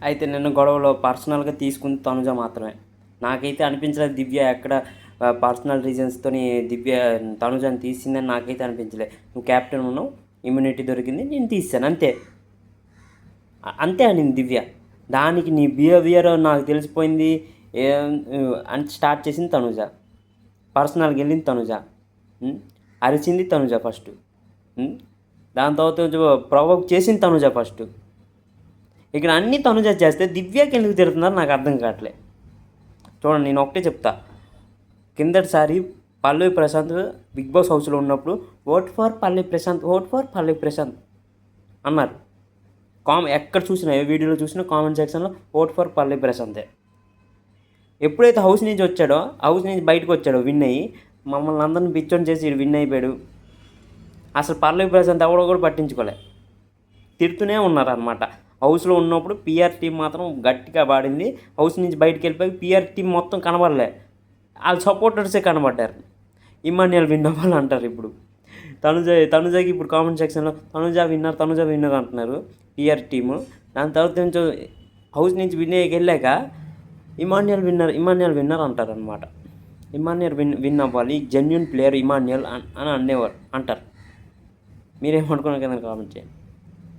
అయితే నిన్న గొడవలో పర్సనల్గా తీసుకుంది తనుజ మాత్రమే. నాకైతే అనిపించలేదు దివ్య ఎక్కడ పర్సనల్ రీజన్స్తోని తనుజని తీసిందని నాకైతే అనిపించలేదు. నువ్వు క్యాప్టెన్ ఉన్నావు, ఇమ్యూనిటీ దొరికింది, నేను తీసాను అంతే. అంతే అనింది దివ్య. దానికి నీ బిహేవియర్ నాకు తెలిసిపోయింది అని స్టార్ట్ చేసింది తనుజ. పర్సనల్గా వెళ్ళింది తనుజ, అరిచింది తనుజ ఫస్ట్. దాని తర్వాత ప్రొవోక్ చేసింది తనుజ ఫస్ట్. ఇక్కడ అన్నీ తనుజ చేస్తే దివ్యకి ఎందుకు తిడుతున్నారు నాకు అర్థం కావట్లే. చూడండి, నేను ఒకటే చెప్తా. కిందటిసారి పల్లవి ప్రశాంత్ బిగ్ బాస్ హౌస్లో ఉన్నప్పుడు vote for Pallavi Prashanth, vote for Pallavi Prashanth అన్నారు. ఎక్కడ చూసినా, ఏ వీడియోలో చూసినా కామెంట్ సెక్షన్లో ఓట్ ఫర్ పల్లవి ప్రశాంతే. ఎప్పుడైతే హౌస్ నుంచి వచ్చాడో, హౌస్ నుంచి బయటకు వచ్చాడో విన్ అయ్యి, మమ్మల్ని అందరిని పిచ్చోని చేసి విన్ అయిపోయాడు. అసలు పల్లవి ప్రశాంత్ ఎవడో కూడా పట్టించుకోలే, తిడుతూనే ఉన్నారనమాట. హౌస్లో ఉన్నప్పుడు పిఆర్ టీం మాత్రం గట్టిగా పాడింది. హౌస్ నుంచి బయటికి వెళ్ళిపోయి పిఆర్ టీం మొత్తం కనబడలే, వాళ్ళ సపోర్టర్సే కనబడ్డారు. ఇమాన్యుయల్ విన్ అవ్వాలి అంటారు ఇప్పుడు. తనుజకి ఇప్పుడు కామెంట్ సెక్షన్లో తనుజ విన్నర్ అంటున్నారు పిఆర్ టీము. దాని తర్వాత నుంచి హౌస్ నుంచి విన్ వెళ్ళాక ఇమాన్యుయల్ విన్నర్ అంటారు అనమాట. ఇమాన్యుయల్ విన్ అవ్వాలి, జెన్యున్ ప్లేయర్ ఇమాన్యుయల్ అని అంటారు. మీరేమనుకున్నారు కదా కామెంట్ చేయండి.